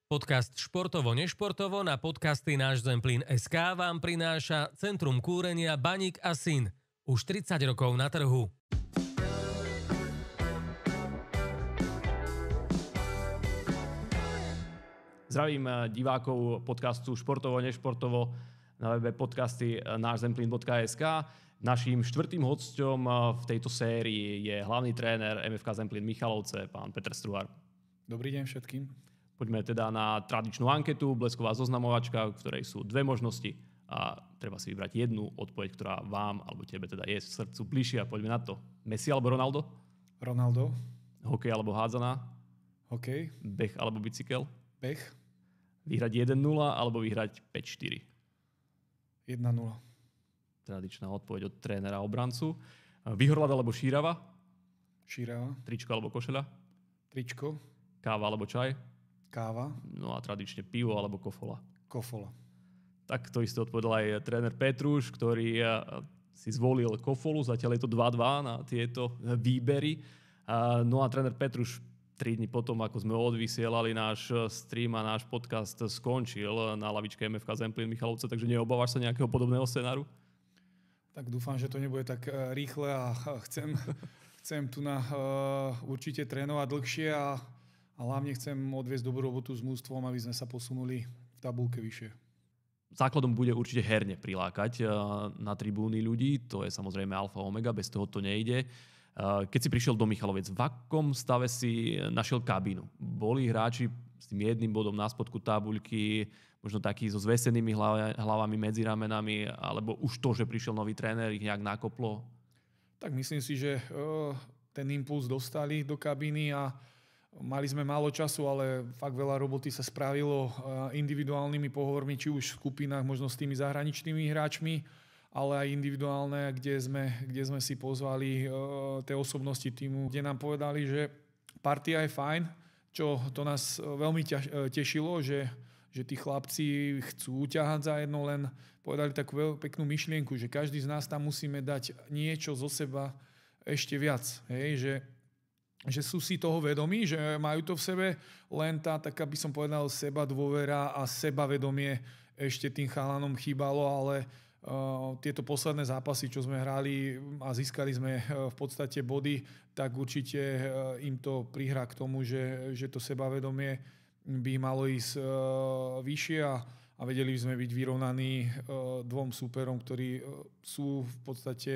Podcast Športovo-nešportovo na podcasty Náš Zemplín.sk vám prináša Centrum kúrenia Baník a Syn. Už 30 rokov na trhu. Zdravím divákov podcastu Športovo-nešportovo na webe podcasty nášzemplín.sk. Naším štvrtým hosťom v tejto sérii je hlavný tréner MFK Zemplín Michalovce, pán Peter Struhár. Dobrý deň všetkým. Poďme teda na tradičnú anketu, blesková zoznamovačka, v ktorej sú dve možnosti a treba si vybrať jednu odpoveď, ktorá vám alebo tebe teda je srdcu bližšia. Poďme na to. Messi alebo Ronaldo? Ronaldo. Hokej alebo hádzaná? Hokej. Beh alebo bicykel? Beh. Vyhrať 1-0 alebo vyhrať 5-4? 1-0. Tradičná odpoveď od trénera obrancu. Vyhorlad alebo šírava? Šírava. Tričko alebo košeľa? Tričko. Káva alebo čaj? Káva. No a tradične pivo alebo kofola? Kofola. Tak to isté odpovedal aj tréner Petruš, ktorý si zvolil kofolu. Zatiaľ je to 2-2 na tieto výbery. No a tréner Petruš 3 dni potom, ako sme odvysielali náš stream a náš podcast, skončil na lavičke MFK Zemplín Michalovce, takže neobávaš sa nejakého podobného scenáru? Tak dúfam, že to nebude tak rýchle a chcem tu určite trénovať dlhšie a hlavne chcem odviesť dobrú robotu s mužstvom, aby sme sa posunuli v tabuľke vyššie. Základom bude určite herne prilákať na tribúny ľudí, to je samozrejme alfa omega, bez toho to nejde. Keď si prišiel do Michalovec, v akom stave si našiel kabínu? Boli hráči s tým jedným bodom na spodku tabuľky, možno takí so zvesenými hlavami medzi ramenami, alebo už to, že prišiel nový tréner, ich nejak nakoplo? Tak myslím si, že ten impuls dostali do kabíny a mali sme málo času, ale fakt veľa roboty sa spravilo individuálnymi pohovormi, či už v skupinách, možno s tými zahraničnými hráčmi, ale aj individuálne, kde sme si pozvali tie osobnosti týmu, kde nám povedali, že partia je fajn, čo to nás veľmi tešilo, že tí chlapci chcú ťahať za jedno, len povedali takú peknú myšlienku, že každý z nás tam musíme dať niečo zo seba ešte viac. Hej, že sú si toho vedomí, že majú to v sebe, len tá, tak by som povedal, seba dôvera a sebavedomie ešte tým chalanom chýbalo, ale tieto posledné zápasy, čo sme hrali a získali sme v podstate body, tak určite im to prihrá k tomu, že to sebavedomie by malo ísť vyššie a vedeli by sme byť vyrovnaní dvom súperom, ktorí sú v podstate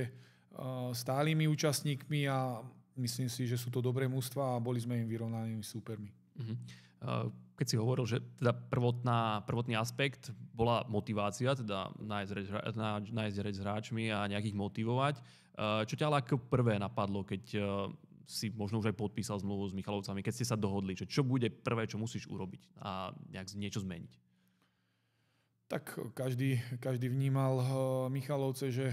stálymi účastníkmi a myslím si, že sú to dobré mužstvá a boli sme im vyrovnanými súpermi. Keď si hovoril, že teda prvotný aspekt bola motivácia, teda nájsť reč s hráčmi a nejak ich motivovať. Čo ťa ale ako prvé napadlo, keď si možno už aj podpísal zmluvu s Michalovcami, keď ste sa dohodli, že čo bude prvé, čo musíš urobiť a nejak niečo zmeniť? Tak každý vnímal Michalovce, že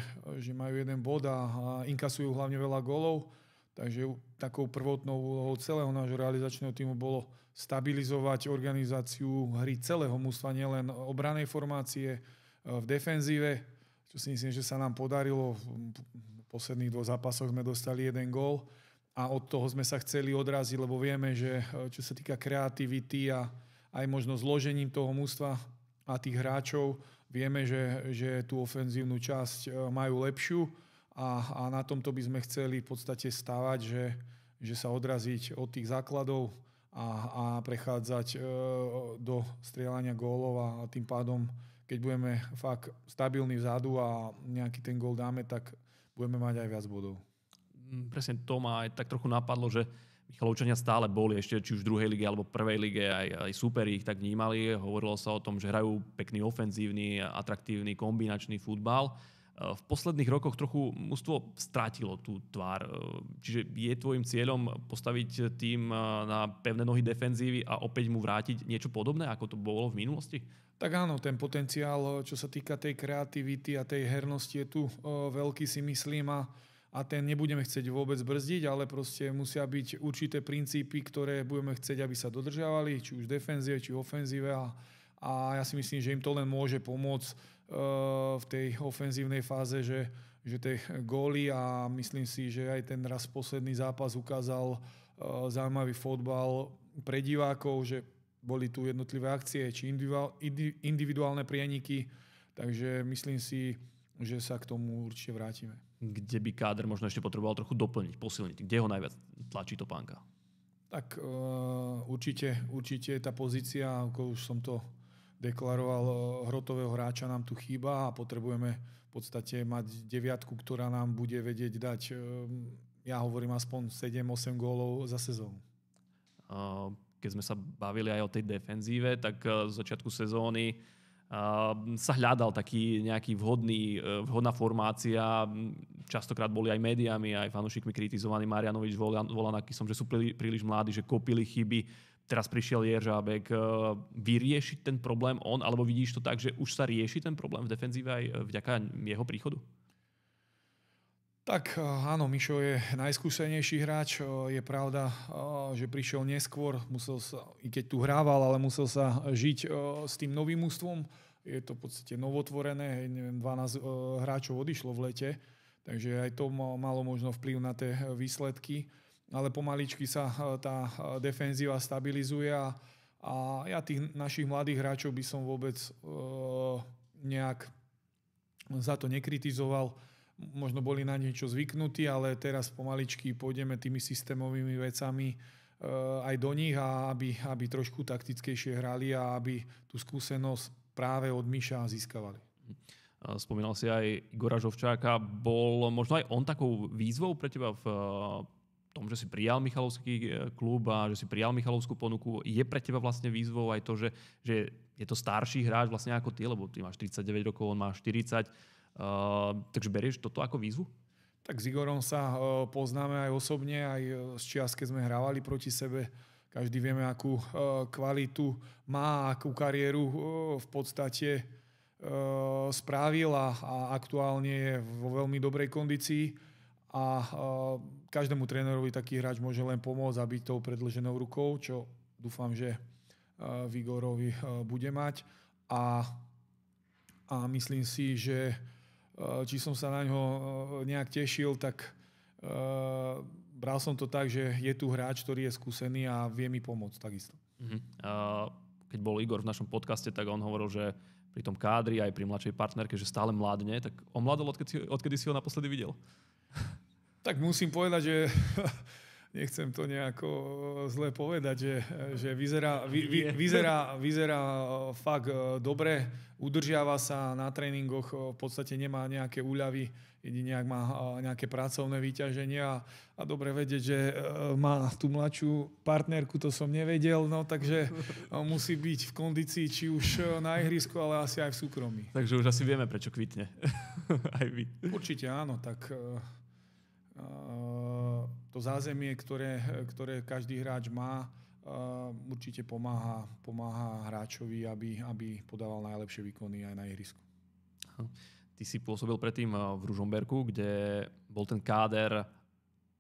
majú jeden bod a inkasujú hlavne veľa gólov. Takže takou prvotnou úlohou celého nášho realizačného týmu bolo stabilizovať organizáciu hry celého mužstva, nielen obranej formácie v defenzíve, čo si myslím, že sa nám podarilo. V posledných 2 zápasoch sme dostali 1 gól a od toho sme sa chceli odraziť, lebo vieme, že čo sa týka kreativity a aj možno zložením toho mužstva a tých hráčov, vieme, že tú ofenzívnu časť majú lepšiu. A na tomto by sme chceli v podstate stávať, že sa odraziť od tých základov a prechádzať do strieľania gólov a tým pádom, keď budeme fakt stabilní vzadu a nejaký ten gól dáme, tak budeme mať aj viac bodov. Presne to ma aj tak trochu napadlo, že Michalovčania stále boli ešte či už v druhej lige alebo prvej lige, aj súperi ich tak vnímali. Hovorilo sa o tom, že hrajú pekný ofenzívny, atraktívny, kombinačný futbal. V posledných rokoch trochu mužstvo strátilo tú tvár. Čiže je tvojim cieľom postaviť tým na pevné nohy defenzívy a opäť mu vrátiť niečo podobné, ako to bolo v minulosti? Tak áno, ten potenciál, čo sa týka tej kreativity a tej hernosti je tu veľký, si myslím, a ten nebudeme chcieť vôbec brzdiť, ale proste musia byť určité princípy, ktoré budeme chcieť, aby sa dodržiavali, či už v defenzíve, či v ofenzíve a ja si myslím, že im to len môže pomôcť v tej ofenzívnej fáze, že tie góly a myslím si, že aj ten raz posledný zápas ukázal zaujímavý fotbal pre divákov, že boli tu jednotlivé akcie, či individuálne prieniky, takže myslím si, že sa k tomu určite vrátime. Kde by káder možno ešte potreboval trochu doplniť, posilniť? Kde ho najviac tlačí Topánka? Tak určite tá pozícia, ako už som to deklaroval, hrotového hráča nám tu chýba a potrebujeme v podstate mať deviatku, ktorá nám bude vedieť dať, ja hovorím, aspoň 7-8 gólov za sezónu. Keď sme sa bavili aj o tej defenzíve, tak z začiatku sezóny sa hľadal taký nejaký vhodná formácia. Častokrát boli aj médiami, aj fanúšikmi kritizovaní Marianovič, Volanakým, že sú príliš mladí, že kopili chyby. Teraz prišiel Jeržábek. Vyriešiť ten problém on, alebo vidíš to tak, že už sa rieši ten problém v defenzíve aj vďaka jeho príchodu? Tak áno, Mišo je najskúsenejší hráč. Je pravda, že prišiel neskôr, musel sa, i keď tu hrával, ale musel sa žiť s tým novým ústvom. Je to v podstate novotvorené, 12 hráčov odišlo v lete, takže aj to malo možno vplyv na tie výsledky. Ale pomaličky sa tá defenzíva stabilizuje a ja tých našich mladých hráčov by som vôbec nejak za to nekritizoval. Možno boli na niečo zvyknutí, ale teraz pomaličky pôjdeme tými systémovými vecami aj do nich, a aby trošku taktickejšie hrali a aby tú skúsenosť práve od Miša získavali. Spomínal si aj Igora Žovčáka. Bol možno aj on takou výzvou pre teba v tom, že si prijal Michalovský klub a že si prijal Michalovskú ponuku? Je pre teba vlastne výzvou aj to, že je to starší hráč vlastne ako ty, lebo ty máš 39 rokov, on má 40. Takže berieš toto ako výzvu? Tak s Igorom sa poznáme aj osobne, aj z čias, keď sme hrávali proti sebe. Každý vieme, akú kvalitu má, akú kariéru v podstate spravil a aktuálne je vo veľmi dobrej kondícii. A každému trénerovi taký hráč môže len pomôcť a byť tou predĺženou rukou, čo dúfam, že v Igorovi bude mať. A myslím si, že či som sa na ňo nejak tešil, tak bral som to tak, že je tu hráč, ktorý je skúsený a vie mi pomôcť takisto. Keď bol Igor v našom podcaste, tak on hovoril, že pri tom kádri aj pri mladšej partnerke, že stále mladne. Tak on mladol, odkedy si ho naposledy videl? Tak musím povedať, že nechcem to nejako zle povedať, že vyzerá fakt dobre, udržiava sa na tréningoch, v podstate nemá nejaké úľavy, jedine ak má nejaké pracovné vyťaženia a dobre vedieť, že má tú mladšiu partnerku, to som nevedel, no takže musí byť v kondícii či už na ihrisku, ale asi aj v súkromí. Takže už asi vieme, prečo kvitne. Aj vy. Určite áno, tak to zázemie, ktoré každý hráč má, určite pomáha hráčovi, aby podával najlepšie výkony aj na ihrisku. Ty si pôsobil predtým v Ružomberku, kde bol ten káder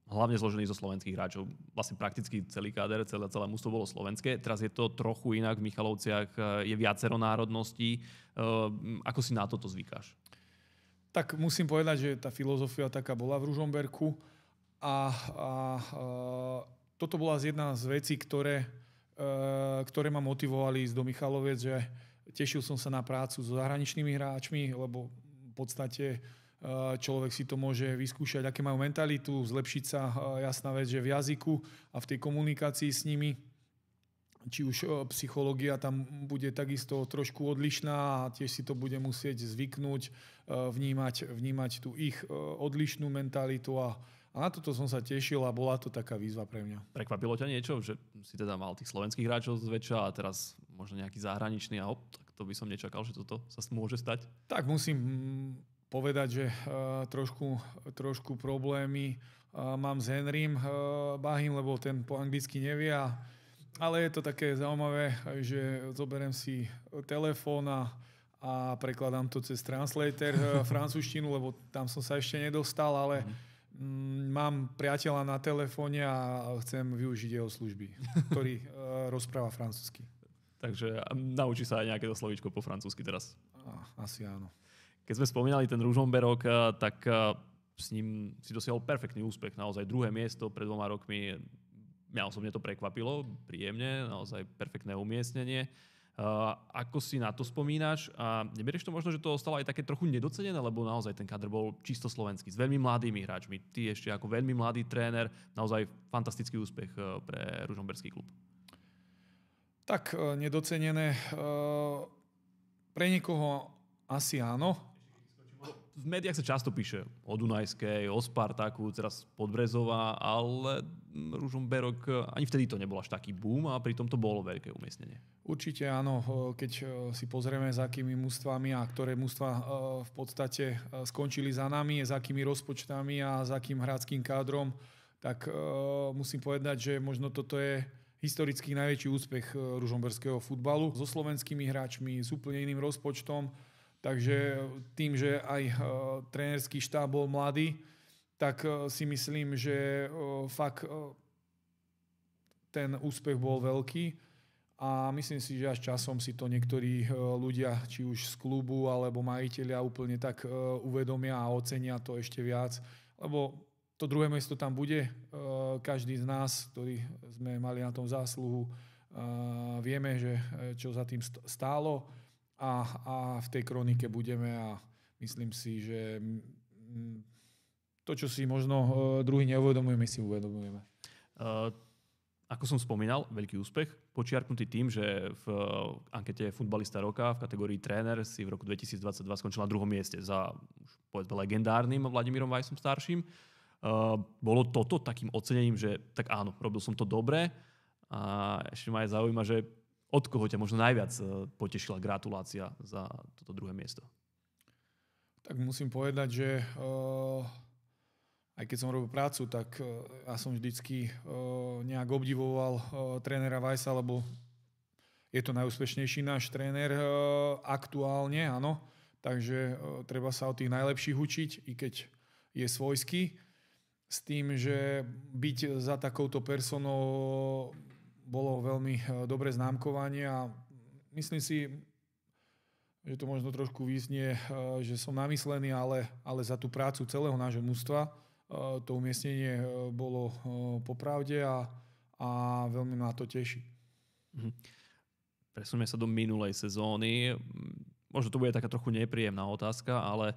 hlavne zložený zo slovenských hráčov. Vlastne prakticky celý káder, celé mužstvo bolo slovenské. Teraz je to trochu inak. V Michalovciach je viacero národností. Ako si na toto zvykáš? Tak musím povedať, že tá filozofia taká bola v Ružomberku a toto bola jedna z vecí, ktoré ma motivovali ísť do Michaloviec, že tešil som sa na prácu so zahraničnými hráčmi, lebo v podstate človek si to môže vyskúšať, aké majú mentalitu, zlepšiť sa, jasná vec, že v jazyku a v tej komunikácii s nimi, či už psychológia tam bude takisto trošku odlišná a tiež si to bude musieť zvyknúť, vnímať tú ich odlišnú mentalitu a na toto som sa tešil a bola to taká výzva pre mňa. Prekvapilo ťa niečo, že si teda mal tých slovenských hráčov zväčša a teraz možno nejaký zahraničný a tak to by som nečakal, že toto sa môže stať? Tak musím povedať, že trošku problémy mám s Henrym Bahim, lebo ten po anglicky nevie, ale je to také zaujímavé, že zoberiem si telefón a prekladám to cez translator francúzštinu, lebo tam som sa ešte nedostal, ale mám priateľa na telefóne a chcem využiť jeho služby, ktorý rozpráva francúzsky. Takže naučí sa aj nejaké slovíčko po francúzsky teraz. Asi áno. Keď sme spomínali ten Ružomberok, tak s ním si dosiahol perfektný úspech. Naozaj druhé miesto pred 2 rokmi. Mňa osobne to prekvapilo, príjemne, naozaj perfektné umiestnenie. Ako si na to spomínaš? A neberieš to možno, že to ostalo aj také trochu nedocenené, lebo naozaj ten kader bol čisto slovenský, s veľmi mladými hráčmi. Ty ešte ako veľmi mladý tréner, naozaj fantastický úspech pre ružomberský klub. Tak nedocenené. Pre niekoho asi áno. V médiách sa často píše o Dunajskej, o Spartaku, teraz Podbrezová, ale Ružomberok ani vtedy to nebol až taký boom a pritom to bolo veľké umiestnenie. Určite áno, keď si pozrieme, s akými mužstvami a ktoré mužstva v podstate skončili za nami, s akými rozpočtami a s akým hráčským kádrom, tak musím povedať, že možno toto je historicky najväčší úspech ružomberského futbalu so slovenskými hráčmi, s úplne iným rozpočtom. Takže tým, že aj trénerský štáb bol mladý, tak si myslím, že fakt ten úspech bol veľký a myslím si, že až časom si to niektorí ľudia, či už z klubu alebo majitelia úplne tak uvedomia a ocenia to ešte viac, lebo to druhé miesto tam bude. Každý z nás, ktorí sme mali na tom zásluhu, vieme, že čo za tým stálo. A v tej kronike budeme a myslím si, že to, čo si možno druhý neuvedomujeme, si uvedomujeme. Ako som spomínal, veľký úspech, počiarknutý tým, že v ankete futbalista roka v kategórii tréner si v roku 2022 skončil na 2. mieste za už povedzme legendárnym Vladimírom Vajsom starším. Bolo toto takým ocenením, že tak áno, robil som to dobre a ešte ma aj zaujíma, že od koho ťa možno najviac potešila gratulácia za toto 2. miesto? Tak musím povedať, že aj keď som robil prácu, tak ja som vždycky nejak obdivoval trénera Vajsa, lebo je to najúspešnejší náš tréner aktuálne, áno. Takže treba sa od tých najlepších učiť, i keď je svojský. S tým, že byť za takouto personou bolo veľmi dobré známkovanie a myslím si, že to možno trošku vyznie, že som namyslený, ale za tú prácu celého nášho mužstva to umiestnenie bolo popravde a veľmi ma to teší. Presuneme sa do minulej sezóny. Možno to bude taká trochu nepríjemná otázka, ale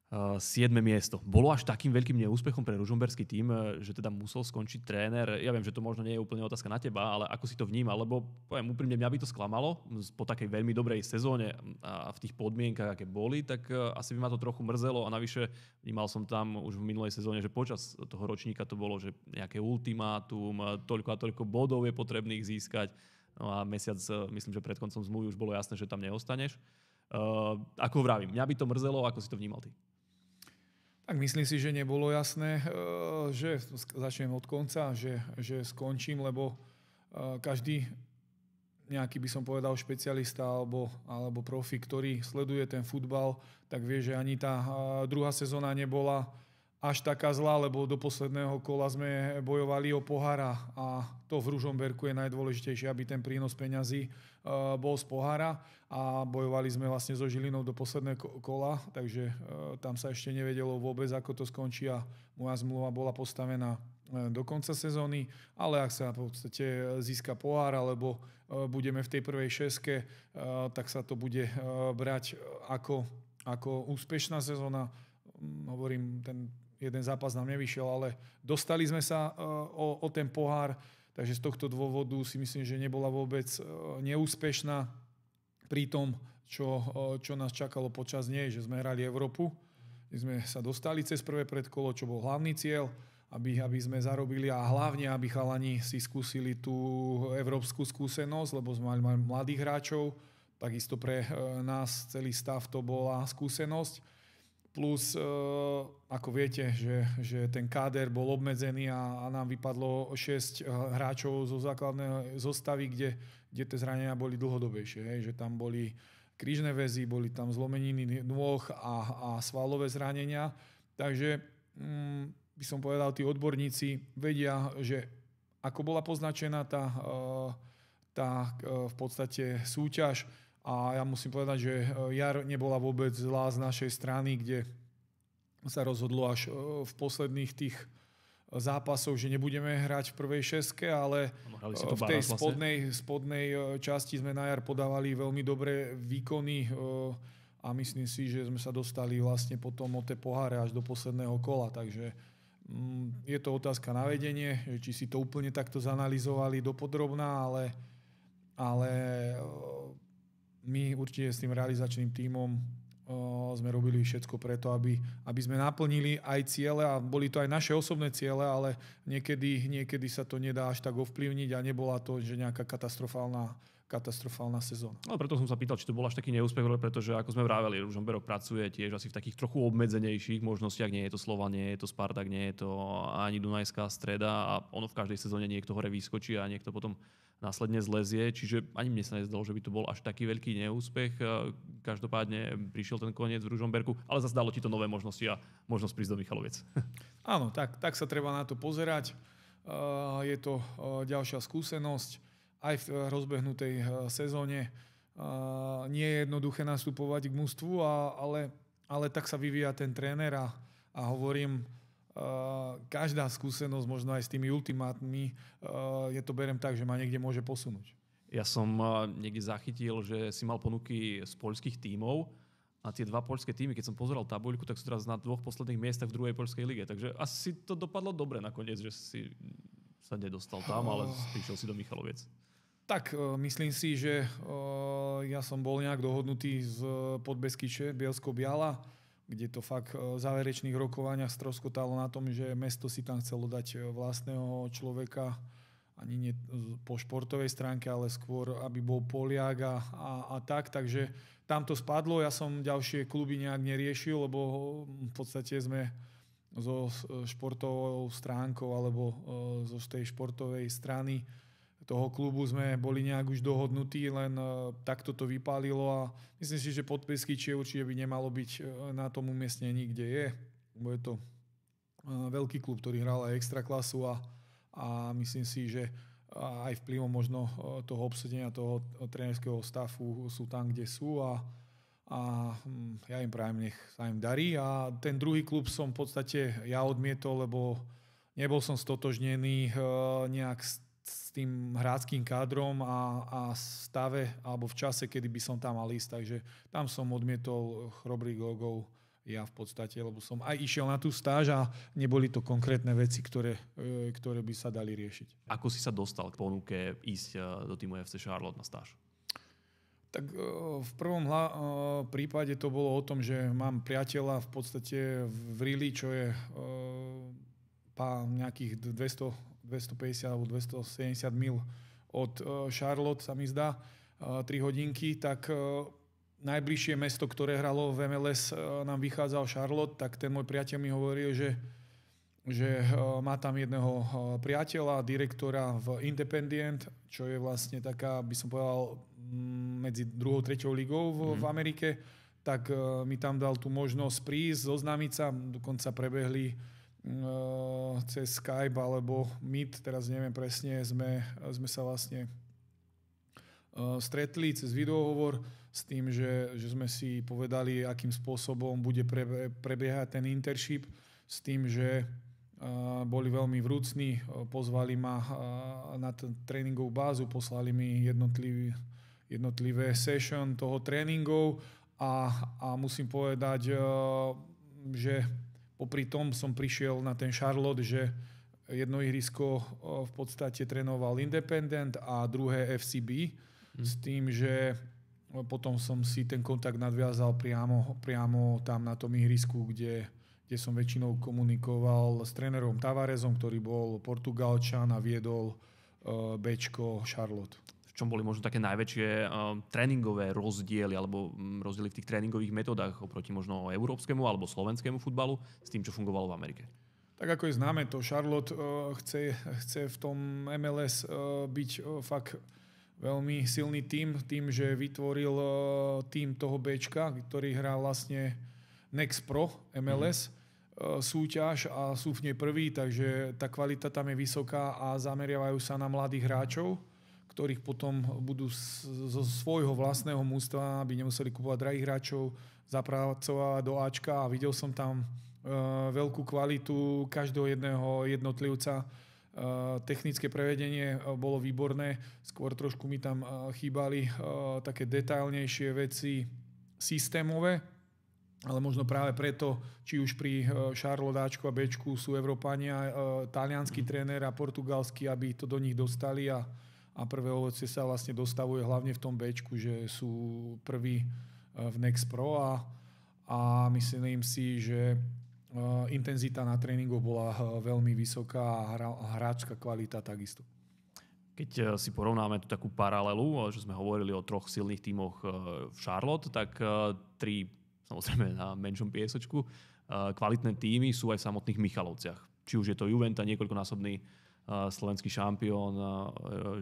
7. miesto. Bolo až takým veľkým neúspechom pre ružomberský tím, že teda musel skončiť tréner? Ja viem, že to možno nie je úplne otázka na teba, ale ako si to vnímal? Lebo poviem úprimne, mňa by to sklamalo po takej veľmi dobrej sezóne a v tých podmienkach, aké boli, tak asi by ma to trochu mrzelo a navyše vnímal som tam už v minulej sezóne, že počas toho ročníka to bolo, že nejaké ultimátum, toľko a toľko bodov je potrebných získať. No a mesiac, myslím, že pred koncom zmluvy už bolo jasné, že tam neostaneš. Ako vravím, mňa by to mrzelo, ako si to vnímal ty? Tak myslím si, že nebolo jasné, že začnem od konca, že skončím, lebo každý nejaký, by som povedal, špecialista alebo profi, ktorý sleduje ten futbal, tak vie, že ani tá druhá sezóna nebola až taká zlá, lebo do posledného kola sme bojovali o pohára a to v Ružomberku je najdôležitejšie, aby ten prínos peňazí bol z pohára a bojovali sme vlastne so Žilinou do posledného kola, takže tam sa ešte nevedelo vôbec, ako to skončí a moja zmluva bola postavená do konca sezóny, ale ak sa v podstate získa pohár alebo budeme v tej prvej šeske, tak sa to bude brať ako úspešná sezóna. Hovorím, ten jeden zápas nám nevyšiel, ale dostali sme sa o ten pohár, takže z tohto dôvodu si myslím, že nebola vôbec neúspešná pri tom, čo nás čakalo počas nej, že sme hrali Európu, že sme sa dostali cez prvé predkolo, čo bol hlavný cieľ, aby sme zarobili a hlavne, aby chalani si skúsili tú európsku skúsenosť, lebo sme mali mladých hráčov, takisto pre nás celý stav to bola skúsenosť. Plus, ako viete, že ten káder bol obmedzený a nám vypadlo 6 hráčov zo základnej zostavy, kde tie zranenia boli dlhodobejšie. Hej, že tam boli krížne väzy, boli tam zlomeniny nôh a svalové zranenia. Takže by som povedal, tí odborníci vedia, že ako bola poznačená tá v podstate súťaž. A ja musím povedať, že jar nebola vôbec zlá z našej strany, kde sa rozhodlo až v posledných tých zápasov, že nebudeme hrať v prvej šeske, ale v tej spodnej časti sme na jar podávali veľmi dobré výkony a myslím si, že sme sa dostali vlastne potom od tej poháre až do posledného kola, takže je to otázka na vedenie, či si to úplne takto zanalizovali dopodrobná, ale my určite s tým realizačným tímom sme robili všetko preto, aby sme naplnili aj ciele a boli to aj naše osobné ciele, ale niekedy sa to nedá až tak ovplyvniť a nebola to, že nejaká katastrofálna sezóna. No preto som sa pýtal, či to bol až taký neúspech, pretože ako sme vraveli, Ružomberok pracuje tiež asi v takých trochu obmedzenejších možnostiach. Nie je to Slovan, nie je to Spartak, nie je to ani Dunajská Streda a ono v každej sezóne niekto hore vyskočí a niekto potom následne zlezie, čiže ani mne sa nezdalo, že by to bol až taký veľký neúspech. Každopádne prišiel ten koniec v Ružomberku, ale zase dalo ti to nové možnosti a možnosť prísť do Michaloviec. Áno, tak sa treba na to pozerať. Je to ďalšia skúsenosť aj v rozbehnutej sezóne. Nie je jednoduché nastupovať k mužstvu, ale tak sa vyvíja ten tréner a hovorím, každá skúsenosť, možno aj s tými ultimátmi, to beriem tak, že ma niekde môže posunúť. Ja som niekde zachytil, že si mal ponuky z poľských tímov a tie dva poľské tímy, keď som pozeral tabuľku, tak sú teraz na 2 posledných miestach v 2. poľskej lige. Takže asi to dopadlo dobre nakoniec, že si sa nedostal tam, ale prišiel si do Michaloviec. Tak, myslím si, že ja som bol nejak dohodnutý z Podbeskyče, Bielsko-Biala, kde to fakt v záverečných rokovaniach stroskotalo na tom, že mesto si tam chcelo dať vlastného človeka, ani nie po športovej stránke, ale skôr, aby bol Poliak a tak. Takže tam to spadlo. Ja som ďalšie kluby nejak neriešil, lebo v podstate sme so športovou stránkou alebo zo tej športovej strany toho klubu sme boli nejak už dohodnutí, len takto to vypálilo a myslím si, že Podbeskyčie určite by nemalo byť na tom umiestnení, kde je. Bo je to veľký klub, ktorý hral aj extraklasu a myslím si, že aj vplyvom možno toho obsadenia toho trénerského stafu sú tam, kde sú a ja im prajem, nech sa im darí. A ten druhý klub som v podstate ja odmietol, lebo nebol som stotožnený nejak s tým hráckým kádrom a stave alebo v čase, kedy by som tam mal ísť. Takže tam som odmietol Chrobrých Logov ja v podstate, lebo som aj išiel na tú stáž a neboli to konkrétne veci, ktoré by sa dali riešiť. Ako si sa dostal k ponuke ísť do týmu FC Charlotte na stáž? Tak v prvom prípade to bolo o tom, že mám priateľa v podstate v Rili, čo je nejakých 250 alebo 270 mil od Charlotte, sa mi zdá, 3 hodinky, tak najbližšie mesto, ktoré hralo v MLS, nám vychádzal Charlotte, tak ten môj priateľ mi hovoril, že má tam jedného priateľa, direktora v Independent, čo je vlastne taká, by som povedal, medzi 2. a 3. ligou v Amerike, tak mi tam dal tú možnosť prísť, zoznámiť sa, dokonca prebehli cez Skype alebo Meet, teraz neviem presne, sme sa vlastne stretli cez videohovor s tým, že sme si povedali, akým spôsobom bude prebiehať ten internship, s tým, že boli veľmi vrúcni, pozvali ma na tréningovú bázu, poslali mi jednotlivé session toho tréningov a musím povedať, že popri tom som prišiel na ten Charlotte, že jedno ihrisko v podstate trénoval Independent a druhé FCB, s tým, že potom som si ten kontakt nadviazal priamo tam na tom ihrisku, kde som väčšinou komunikoval s trénerom Tavarezom, ktorý bol Portugalčan a viedol Bčko Charlotte. V čom boli možno také najväčšie tréningové rozdiely alebo rozdiely v tých tréningových metodách oproti možno európskemu alebo slovenskému futbalu s tým, čo fungovalo v Amerike? Tak ako je známe, to Charlotte chce v tom MLS byť fakt veľmi silný tým, že vytvoril tým toho Bčka, ktorý hrá vlastne Next Pro MLS súťaž a sú v nej prví, takže tá kvalita tam je vysoká a zameriavajú sa na mladých hráčov, ktorých potom budú zo svojho vlastného mužstva, aby nemuseli kupovať drahých hráčov, zapracovať do Ačka a videl som tam veľkú kvalitu každého jedného jednotlivca. Technické prevedenie bolo výborné, skôr trošku mi tam chýbali také detailnejšie veci systémové, ale možno práve preto, či už pri Charlotte Ačku a Bčku sú Európania, taliansky tréner a portugalský, aby to do nich dostali a prvé ovocie sa vlastne dostavuje hlavne v tom Bčku, že sú prví v Next Pro a myslím si, že intenzita na tréningu bola veľmi vysoká a hráčska kvalita takisto. Keď si porovnáme tú takú paralelu, že sme hovorili o 3 silných tímoch v Charlotte, tak 3, samozrejme na menšom piesočku, kvalitné tímy sú aj v samotných Michalovciach. Či už je to Juventa, niekoľkonásobný slovenský šampión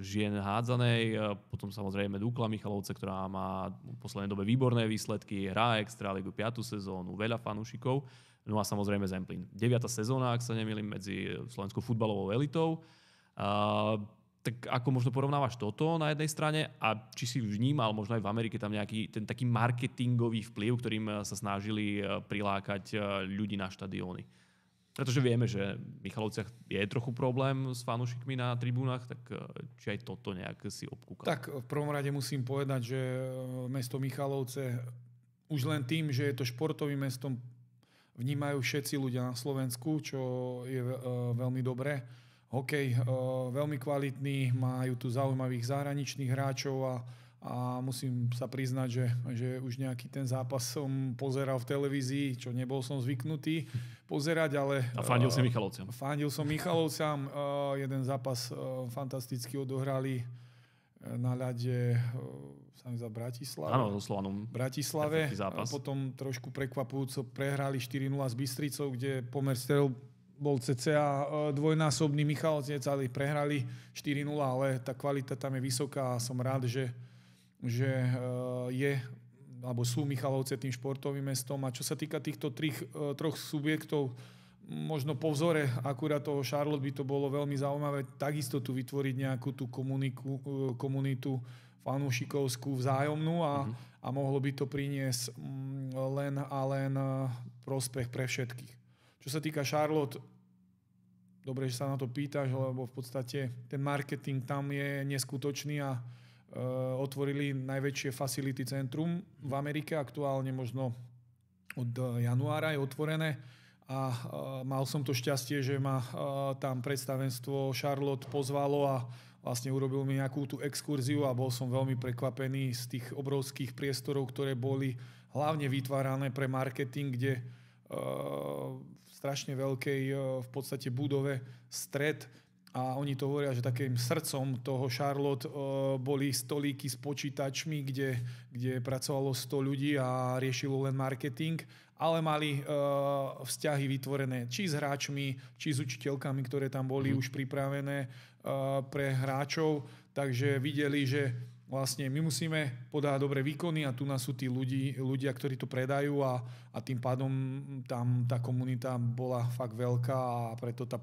žien hádzanej, potom samozrejme Dukla Michalovce, ktorá má v poslednej dobe výborné výsledky, hrá Extraligu 5. sezónu, veľa fanúšikov, no a samozrejme Zemplín. 9. sezóna, ak sa nemýlim, medzi slovenskou futbalovou elitou. Tak ako možno porovnávaš toto na jednej strane a či si vnímal možno aj v Amerike tam nejaký ten taký marketingový vplyv, ktorým sa snažili prilákať ľudí na štadióny? Pretože vieme, že v Michalovciach je trochu problém s fanúšikmi na tribúnach, tak či aj toto nejak si obkúkal? Tak v prvom rade musím povedať, že mesto Michalovce už len tým, že je to športovým mestom, vnímajú všetci ľudia na Slovensku, čo je veľmi dobré. Hokej veľmi kvalitný, majú tu zaujímavých zahraničných hráčov a musím sa priznať, že už nejaký ten zápas som pozeral v televízii, čo nebol som zvyknutý pozerať, ale... A fandil si Michalovciam. Fandil som Michalovciam. Jeden zápas fantasticky odohrali na ľade za Bratislave. Áno, so Slovanom. Bratislave. A potom trošku prekvapujúco prehrali 4-0 s Bystricou, kde pomer strel bol cca dvojnásobný. Michalovci ale prehrali 4-0, ale tá kvalita tam je vysoká a som rád, že alebo sú Michalovce tým športovým mestom. A čo sa týka týchto troch subjektov, možno po vzore akurát toho Charlotte by to bolo veľmi zaujímavé takisto tu vytvoriť nejakú tú komunitu fanúšikovskú vzájomnú a mohlo by to priniesť len prospech pre všetkých. Čo sa týka Charlotte, dobre, že sa na to pýtaš, lebo v podstate ten marketing tam je neskutočný a otvorili najväčšie facility centrum v Amerike, aktuálne možno od januára je otvorené a mal som to šťastie, že ma tam predstavenstvo Charlotte pozvalo a vlastne urobil mi nejakú tú exkurziu a bol som veľmi prekvapený z tých obrovských priestorov, ktoré boli hlavne vytvárané pre marketing, kde v strašne veľkej v podstate budove stred a oni to hovoria, že takým srdcom toho Charlotte boli stolíky s počítačmi, kde pracovalo 100 ľudí a riešilo len marketing, ale mali vzťahy vytvorené či s hráčmi, či s učiteľkami, ktoré tam boli už pripravené pre hráčov. Takže videli, že vlastne my musíme podať dobré výkony a tu nás sú tí ľudia, ktorí to predajú a tým pádom tam tá komunita bola fakt veľká a preto tá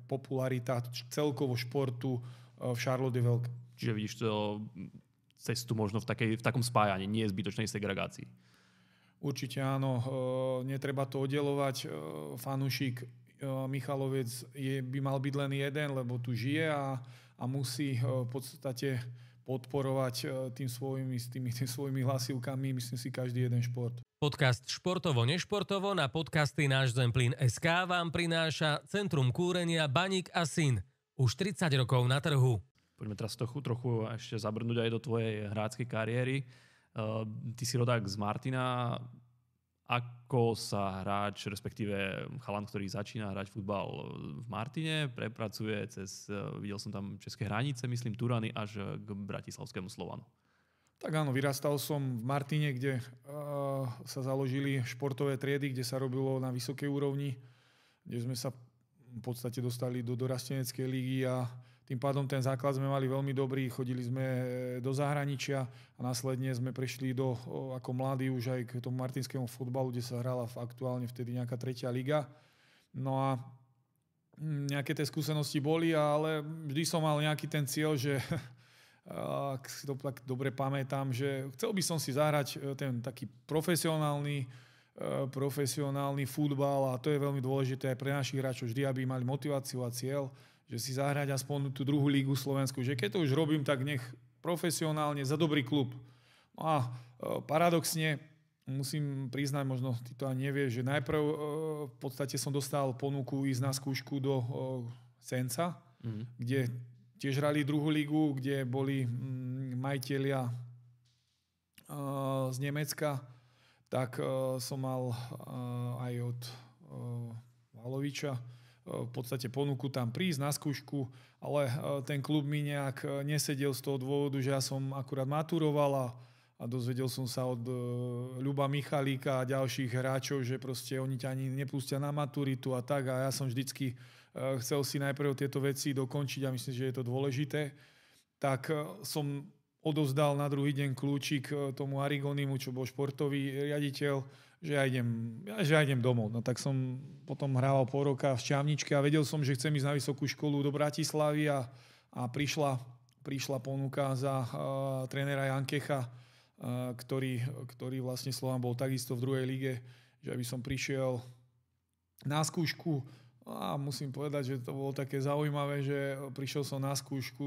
popularita celkovo športu v Charlotte je veľká. Čiže vidíš to cestu možno v takom spájaní, nie zbytočnej segregácii. Určite áno, netreba to oddelovať. Fanúšik Michalovec by mal byť len jeden, lebo tu žije a musí v podstate podporovať tým svojimi hlasivkami, myslím si, každý jeden šport. Podcast Športovo-nešportovo na podcasty Náš Zemplín.sk vám prináša Centrum kúrenia Baník a Syn. Už 30 rokov na trhu. Poďme teraz trochu ešte zabrnúť aj do tvojej hráckej kariéry. Ty si rodák z Martina. Ako sa hráč, respektíve chalan, ktorý začína hrať futbal v Martine, prepracuje videl som tam české hranice, myslím Turany, až k bratislavskému Slovanu? Tak áno, vyrastal som v Martine, kde sa založili športové triedy, kde sa robilo na vysokej úrovni, kde sme sa v podstate dostali do dorasteneckej lígy a tým pádom ten základ sme mali veľmi dobrý, chodili sme do zahraničia a následne sme prešli ako mladí už aj k tomu martinskému futbalu, kde sa hrala aktuálne vtedy nejaká 3. liga. No a nejaké tie skúsenosti boli, ale vždy som mal nejaký ten cieľ, že ak si to tak dobre pamätám, že chcel by som si zahrať ten taký profesionálny profesionálny futbal a to je veľmi dôležité aj pre našich hráčov vždy, aby mali motiváciu a cieľ, že si zahrať aspoň tú druhú lígu Slovensku. Že keď to už robím, tak nech profesionálne za dobrý klub. No a paradoxne musím priznať, možno ty to ani nevieš, že najprv v podstate som dostal ponuku ísť na skúšku do Senca, kde tiež hrali druhú ligu, kde boli majitelia z Nemecka, tak som mal aj od Valoviča v podstate ponuku tam prísť na skúšku, ale ten klub mi nejak nesedel z toho dôvodu, že ja som akurát maturoval a dozvedel som sa od Ľuba Michalíka a ďalších hráčov, že proste oni ťa ani nepustia na maturitu a tak a ja som vždycky chcel si najprv tieto veci dokončiť a myslím, že je to dôležité. Tak som odovzdal na druhý deň kľúčik tomu Arigonimu, čo bol športový riaditeľ, že ja idem domov. No tak som potom hrával pol roka v Šťavničke a vedel som, že chcem ísť na vysokú školu do Bratislavy a prišla ponuka za trénera Jankecha, ktorý vlastne Slovan bol takisto v druhej lige, že aby som prišiel na skúšku. A musím povedať, že to bolo také zaujímavé, že prišiel som na skúšku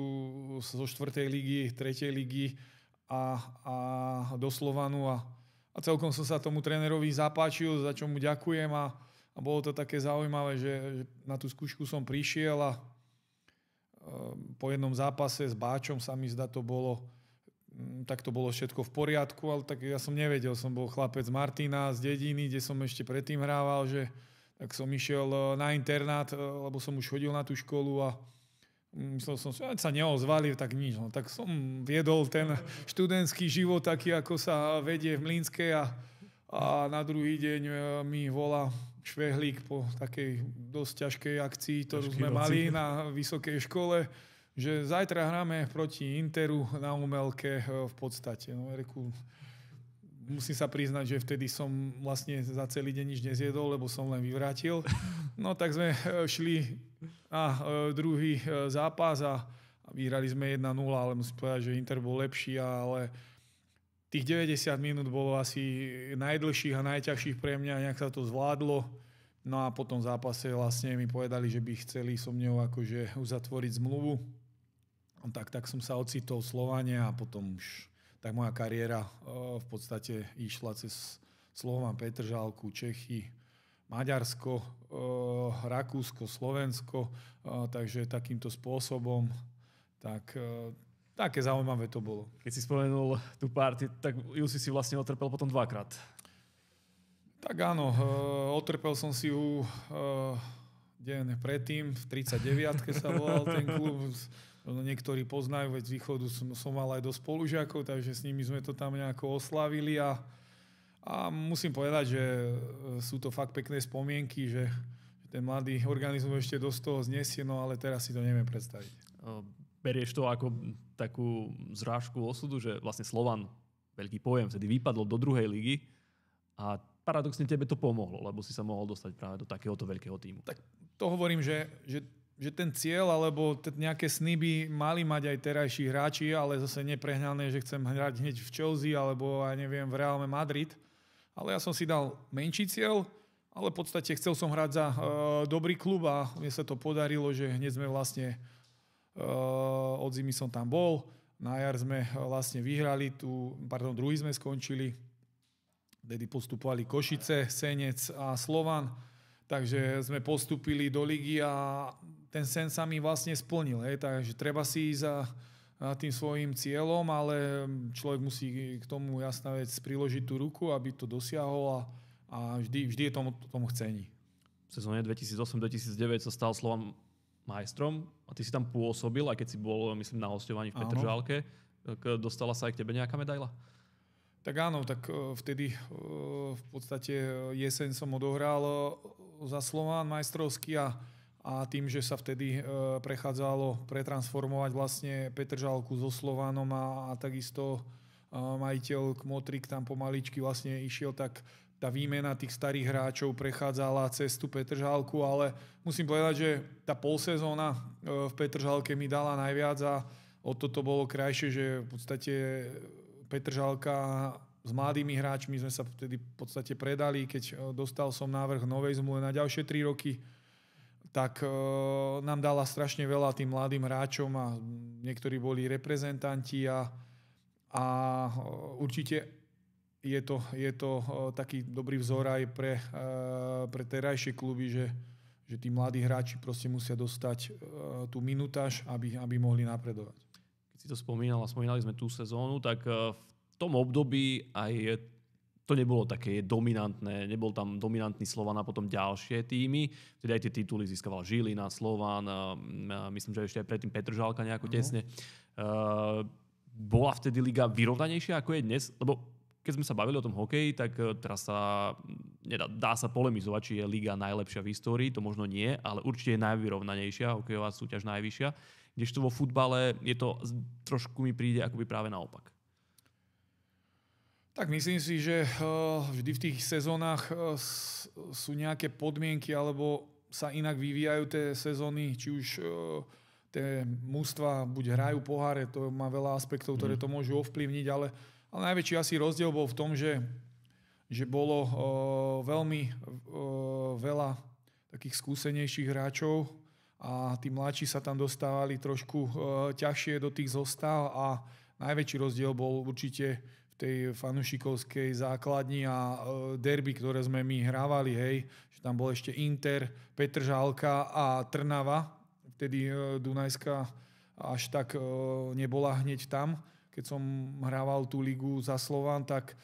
zo 4. ligy, 3. ligy a do Slovanu a celkom som sa tomu trénerovi zapáčil, za čo mu ďakujem a bolo to také zaujímavé, že na tú skúšku som prišiel a po jednom zápase s Báčom sa mi zdá to bolo všetko v poriadku, ale tak ja som nevedel, som bol chlapec Martina z dediny, kde som ešte predtým hrával, tak som išiel na internát, lebo som už chodil na tú školu a myslel som si, sa neozvali, tak nič. No, tak som viedol ten študentský život taký, ako sa vedie v Mlynskej a na druhý deň mi volá Švehlík po takej dosť ťažkej akcii, ktorú sme mali na vysokej škole, že zajtra hráme proti Interu na Umelke v podstate. No, musím sa priznať, že vtedy som vlastne za celý deň nič nezjedol, lebo som len vyvrátil. No tak sme šli na druhý zápas a vyhrali sme 1-0, ale musím povedať, že Inter bol lepší, ale tých 90 minút bolo asi najdlhších a najťažších pre mňa, nejak sa to zvládlo. No a po tom zápase vlastne mi povedali, že by chceli so mňou akože uzatvoriť zmluvu. Tak som sa ocitol v Slovane a potom už tak moja kariéra v podstate išla cez Slovan, Petržalku, Čechy, Maďarsko, Rakúsko, Slovensko, takže takýmto spôsobom, také zaujímavé to bolo. Keď si spomenul tú party, tak ju si vlastne otrpel potom dvakrát. Tak áno, otrpel som si ju deň predtým, v 39-ke sa volal ten klub. Niektorí poznajú, veď z východu som mal aj do spolužiakov, takže s nimi sme to tam nejako oslavili a musím povedať, že sú to fakt pekné spomienky, že ten mladý organizmus ešte dosť toho znesie, no ale teraz si to neviem predstaviť. Berieš to ako takú zrážku osudu, že vlastne Slovan, veľký pojem, vtedy vypadol do druhej ligy a paradoxne tebe to pomohlo, lebo si sa mohol dostať práve do takéhoto veľkého tímu. Tak to hovorím, že ten cieľ alebo nejaké sny by mali mať aj terajší hráči, ale zase neprehnané, že chcem hrať hneď v Chelsea alebo aj neviem v Reále Madrid. Ale ja som si dal menší cieľ, ale v podstate chcel som hrať za dobrý klub a mne sa to podarilo, že hneď sme vlastne od zimy som tam bol. Na jar sme vlastne vyhrali, druhý sme skončili. Vtedy postupovali Košice, Senec a Slovan. Takže sme postúpili do ligy a ten sen sa mi vlastne splnil. Takže treba si ísť za tým svojím cieľom, ale človek musí k tomu jasná vec priložiť tú ruku, aby to dosiahol a vždy je tomu chcení. V sezóne 2008-2009 sa stal Slovan majstrom a ty si tam pôsobil, aj keď si bol, myslím, na hosťovaní v Petržalke. Dostala sa aj k tebe nejaká medaila? Tak áno, tak vtedy v podstate jeseň som odohral za Slovan majstrovský a tým, že sa vtedy prechádzalo pretransformovať vlastne Petržalku so Slovanom a takisto majiteľ Kmotrik tam pomaličky vlastne išiel, tak tá výmena tých starých hráčov prechádzala cez tú Petržalku, ale musím povedať, že tá polsezóna v Petržalke mi dala najviac a o toto bolo krajšie, že v podstate Petržalka s mladými hráčmi sme sa vtedy v podstate predali, keď dostal som návrh novej zmluvy na ďalšie 3 roky, tak nám dala strašne veľa tým mladým hráčom a niektorí boli reprezentanti a určite je to taký dobrý vzor aj pre terajšie kluby, že tí mladí hráči proste musia dostať tú minutáž, aby mohli napredovať. Keď si to spomínal a spomínali sme tú sezónu, tak v tom období aj to nebolo také dominantné, nebol tam dominantný Slovan a potom ďalšie týmy. Vtedy aj tie tituly získavala Žilina, Slovan, myslím, že ešte aj predtým Petržalka nejako tesne. Bola vtedy liga vyrovnanejšia ako je dnes? Lebo keď sme sa bavili o tom hokeji, tak teraz dá sa polemizovať, či je liga najlepšia v histórii, to možno nie, ale určite je najvyrovnanejšia, hokejová súťaž najvyššia. Kdežto vo futbale je to trošku mi príde akoby práve naopak. Tak myslím si, že vždy v tých sezónach sú nejaké podmienky, alebo sa inak vyvíjajú tie sezóny, či už tie mužstva buď hrajú poháre, to má veľa aspektov, ktoré to môžu ovplyvniť, ale najväčší asi rozdiel bol v tom, že bolo veľmi veľa takých skúsenejších hráčov a tí mladší sa tam dostávali trošku ťažšie do tých zostav a najväčší rozdiel bol určite v tej fanúšikovskej základni a derby, ktoré sme my hrávali, hej, že tam bol ešte Inter, Petržalka a Trnava, vtedy Dunajská až tak nebola hneď tam. Keď som hrával tú ligu za Slovan, tak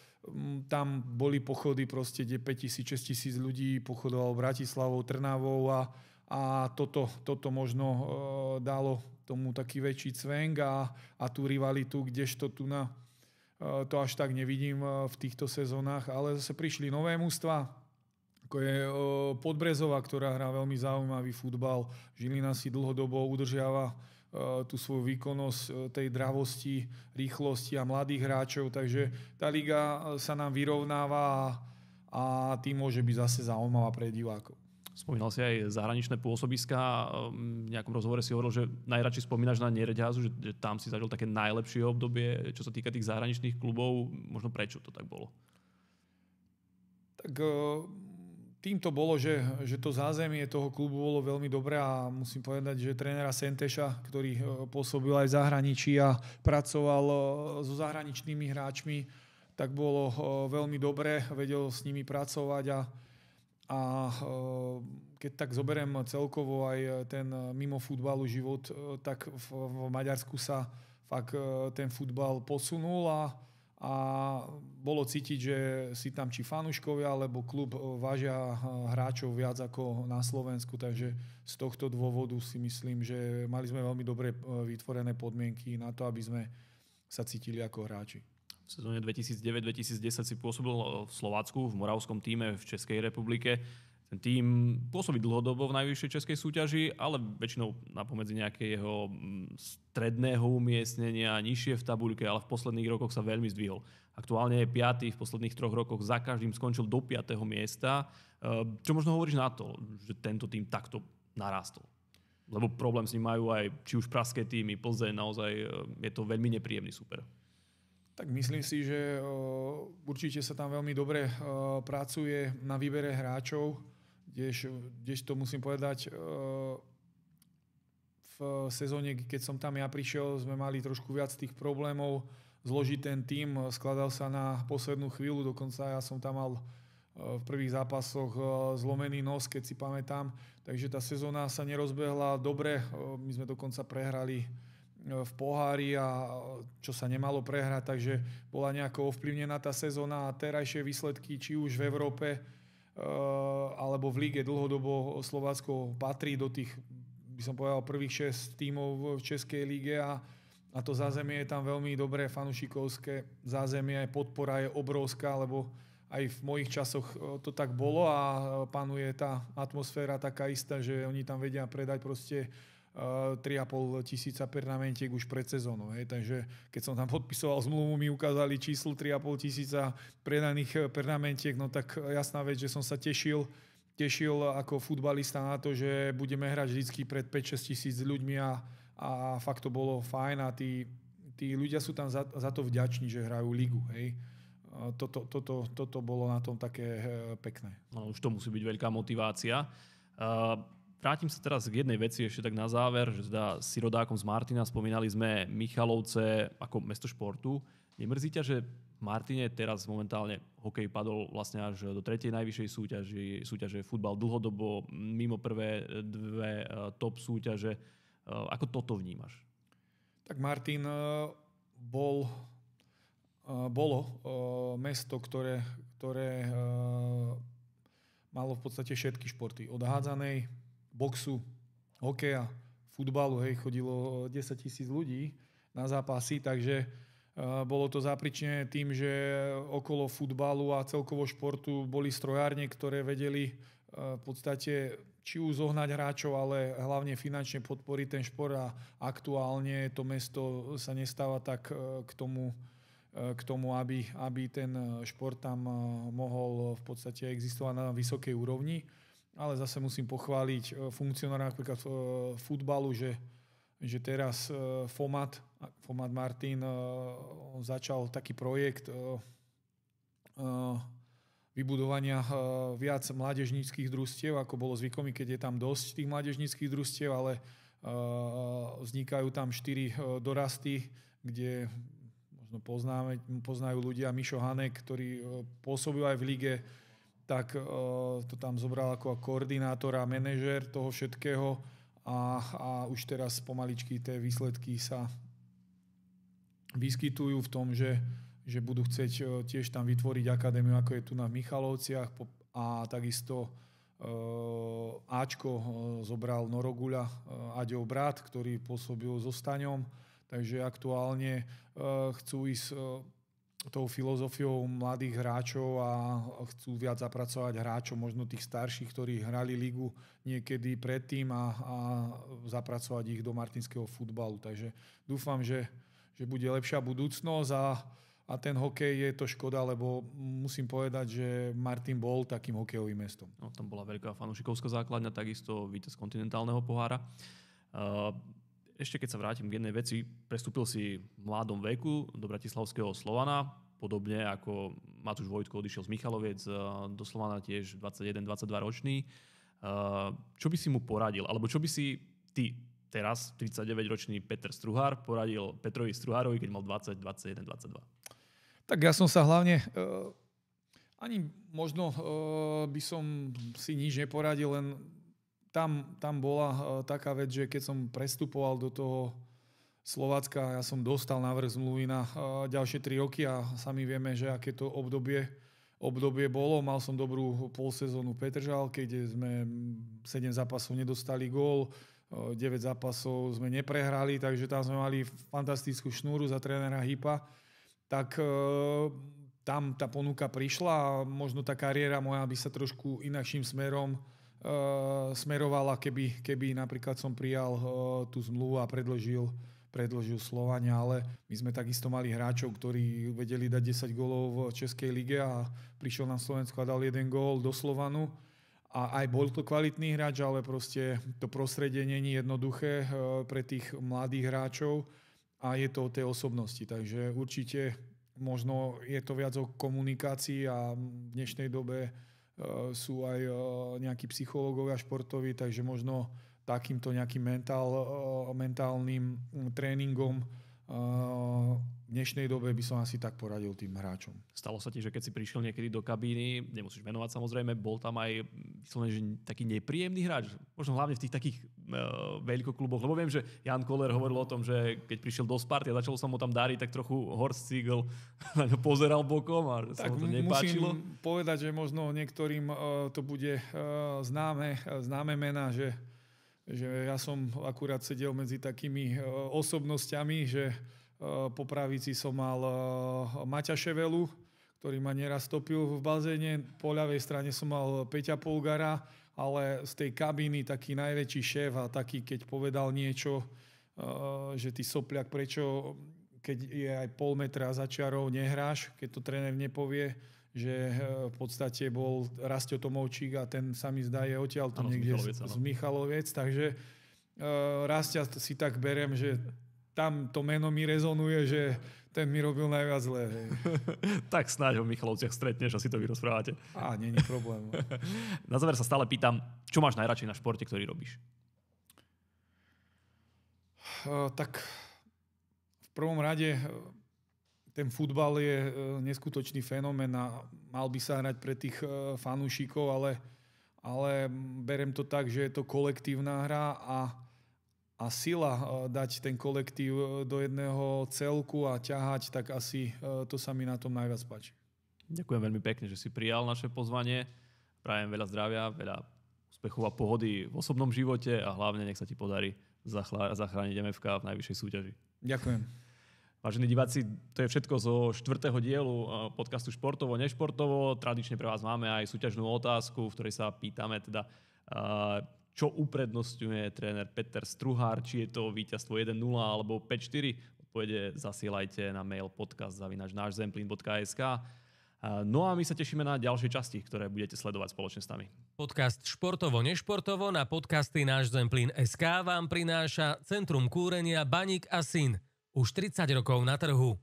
tam boli pochody proste, kde 5 000, 6 000 ľudí pochodovalo Bratislavou, Trnavou a toto možno dalo tomu taký väčší cvenk a tú rivalitu, kdežto tu to až tak nevidím v týchto sezónach, ale zase prišli nové mužstvá, ako je Podbrezová, ktorá hrá veľmi zaujímavý futbal. Žilina si dlhodobo udržiava tú svoju výkonnosť tej dravosti, rýchlosti a mladých hráčov, takže tá liga sa nám vyrovnáva a tým môže byť zase zaujímavá pre divákov. Spomínal si aj zahraničné pôsobiská. V nejakom rozhovore si hovoril, že najradšej spomínaš na Nereďazu, že tam si zažil také najlepšie obdobie, čo sa týka tých zahraničných klubov. Možno prečo to tak bolo? Tak tým to bolo, že to zázemie toho klubu bolo veľmi dobré a musím povedať, že trénera Senteša, ktorý pôsobil aj v zahraničí a pracoval so zahraničnými hráčmi, tak bolo veľmi dobré, vedel s nimi pracovať a keď tak zoberiem celkovo aj ten mimo futbalu život, tak v Maďarsku sa fakt ten futbal posunul a bolo cítiť, že si tam či fanúškovia alebo klub vážia hráčov viac ako na Slovensku, takže z tohto dôvodu si myslím, že mali sme veľmi dobre vytvorené podmienky na to, aby sme sa cítili ako hráči. V sezóne 2009-2010 si pôsobil v Slovácku, v Moravskom tíme v Českej republike. Ten tím pôsobí dlhodobo v najvyššej českej súťaži, ale väčšinou napomedzi nejakého stredného umiestnenia, nižšie v tabuľke, ale v posledných rokoch sa veľmi zdvihol. Aktuálne je 5. v posledných 3 rokoch, za každým skončil do 5. miesta. Čo možno hovoríš na to, že tento tím takto narástol? Lebo problém s ním majú aj či už pražské týmy, Plzeň, naozaj je to veľmi nepríjemný super. Tak myslím si, že určite sa tam veľmi dobre pracuje na výbere hráčov, kdežto musím povedať, v sezóne, keď som tam ja prišiel, sme mali trošku viac tých problémov zložiť ten tím, skladal sa na poslednú chvíľu, dokonca ja som tam mal v prvých zápasoch zlomený nos, keď si pamätám, takže tá sezóna sa nerozbehla dobre, my sme dokonca prehrali v pohári a čo sa nemalo prehrať, takže bola nejako ovplyvnená tá sezóna a terajšie výsledky, či už v Európe alebo v líge dlhodobo Slovácko patrí do tých, by som povedal, prvých 6 tímov v Českej líge a to zázemie je tam veľmi dobré, fanúšikovské zázemie, aj podpora je obrovská, lebo aj v mojich časoch to tak bolo a panuje tá atmosféra taká istá, že oni tam vedia predať proste 3,5 tisíca pernamentiek už pred sezónou. Takže keď som tam podpisoval zmluvu, mi ukázali číslo 3,5 tisíca predaných pernamentiek, no tak jasná vec, že som sa tešil ako futbalista na to, že budeme hrať vždycky pred 5-6 tisíc ľuďmi a fakt to bolo fajn a tí ľudia sú tam za to vďační, že hrajú ligu. Hej. toto bolo na tom také pekné. No, už to musí byť veľká motivácia. Vrátim sa teraz k jednej veci ešte tak na záver, že teda si rodákom z Martina, spomínali sme Michalovce ako mesto športu. Nemrzí ťa, že v Martine teraz momentálne hokej padol vlastne až do 3. najvyššej súťaže futbal dlhodobo mimo prvé dve top súťaže. Ako toto vnímaš? Tak Martin bolo mesto, ktoré malo v podstate všetky športy. Od hádzanej, boxu, hokeja, futbalu, chodilo 10 000 ľudí na zápasy, takže bolo to zapričnené tým, že okolo futbalu a celkovo športu boli strojárne, ktoré vedeli v podstate či už zohnať hráčov, ale hlavne finančne podporiť ten šport a aktuálne to mesto sa nestáva tak k tomu, aby ten šport tam mohol v podstate existovať na vysokej úrovni. Ale zase musím pochváliť funkcionára napríklad futbalu, že teraz FOMAT Martin začal taký projekt vybudovania viac mládežníckych družstiev, ako bolo zvykom, keď je tam dosť tých mládežníckych družstiev, ale vznikajú tam 4 dorasty, kde možno poznajú ľudia. Mišo Hanek, ktorý pôsobil aj v lige, tak to tam zobral ako koordinátor a manažér toho všetkého a už teraz pomaličky tie výsledky sa vyskytujú v tom, že budú chcieť tiež tam vytvoriť akadémiu, ako je tu na Michalovciach a takisto Ačko zobral Noroguľa, Aďov brat, ktorý pôsobil so Staňom, takže aktuálne chcú ísť tou filozofiou mladých hráčov a chcú viac zapracovať hráčov, možno tých starších, ktorí hrali ligu niekedy predtým a zapracovať ich do martinského futbalu. Takže dúfam, že bude lepšia budúcnosť a ten hokej je to škoda, lebo musím povedať, že Martin bol takým hokejovým mestom. No, tam bola veľká fanúšikovská základňa, takisto víťaz kontinentálneho pohára. Ešte keď sa vrátim k jednej veci, prestúpil si v mladom veku do bratislavského Slovana, podobne ako Matúš Vojtko odišiel z Michaloviec do Slovana tiež 21-22 ročný. Čo by si mu poradil? Alebo čo by si ty teraz, 39-ročný Peter Struhár, poradil Petrovi Struhárovi, keď mal 20, 21, 22? Tak ja som sa hlavne ani možno by som si nič neporadil, len tam bola taká vec, že keď som prestupoval do toho Slovácka, ja som dostal návrh zmluvy na ďalšie 3 roky a sami vieme, že aké to obdobie bolo. Mal som dobrú polsezónu v Petržalke, kde sme 7 zápasov nedostali gól, 9 zápasov sme neprehrali, takže tam sme mali fantastickú šnúru za trénera Hypa. Tak tam tá ponuka prišla a možno tá kariéra moja by sa trošku inakším smerom smerovala, keby napríklad som prijal tú zmluvu a predložil Slovania, ale my sme takisto mali hráčov, ktorí vedeli dať 10 gólov v Českej lige a prišiel na Slovensko a dal 1 gól do Slovanu a aj bol to kvalitný hráč, ale proste to prostredie nie je jednoduché pre tých mladých hráčov a je to o tej osobnosti, takže určite možno je to viac o komunikácii a v dnešnej dobe sú aj nejakí psychológovia športoví, takže možno takýmto nejakým mentálnym tréningom v dnešnej dobe by som asi tak poradil tým hráčom. Stalo sa ti, že keď si prišiel niekedy do kabíny, nemusíš menovať samozrejme, bol tam aj taký nepríjemný hráč? Možno hlavne v tých takých veľkokluboch, lebo viem, že Jan Koller hovoril o tom, že keď prišiel do Sparty a začalo sa mu tam dáriť, tak trochu Horst Siegel na ňo pozeral bokom a sa mu to nepáčilo. Musím povedať, že možno niektorým to bude známe mená, že ja som akurát sedel medzi takými osobnosťami, že po pravici som mal Maťa Ševelu, ktorý ma neraz topil v bazéne. Po ľavej strane som mal Peťa Polgara, ale z tej kabíny taký najväčší šéf a taký, keď povedal niečo, že ty sopliak, prečo, keď je aj pol metra za čiarou, nehráš, keď to tréner nepovie, že v podstate bol Rastio Tomovčík a ten sa mi zdá je odtiaľ to niekde z Michaloviec. Takže Rastia si tak berem, že tam to meno mi rezonuje, že ten mi robil najviac zle. Hej. Tak snáď ho v Michalovciach stretneš a si to vyrozprávate. Není problém. Na záver sa stále pýtam, čo máš najradšej na športe, ktorý robíš? Tak v prvom rade ten futbal je neskutočný fenomén a mal by sa hrať pre tých fanúšikov, ale berem to tak, že je to kolektívna hra a sila dať ten kolektív do jedného celku a ťahať, tak asi to sa mi na tom najviac páči. Ďakujem veľmi pekne, že si prijal naše pozvanie. Prajem veľa zdravia, veľa úspechov a pohody v osobnom živote a hlavne nech sa ti podarí zachrániť MFK v najvyššej súťaži. Ďakujem. Vážení diváci, to je všetko zo 4. dielu podcastu Športovo, nešportovo. Tradične pre vás máme aj súťažnú otázku, v ktorej sa pýtame teda, čo uprednostňuje tréner Peter Struhár, či je to víťazstvo 1-0 alebo 5-4. Odpovede zasielajte na mail podcast@nášzemplyn.sk. No a my sa tešíme na ďalšie časti, ktoré budete sledovať spoločne s nami. Podcast Športovo, nešportovo na podcasty Náš Zemplyn.sk vám prináša Centrum kúrenia Baník a Syn. Už 30 rokov na trhu.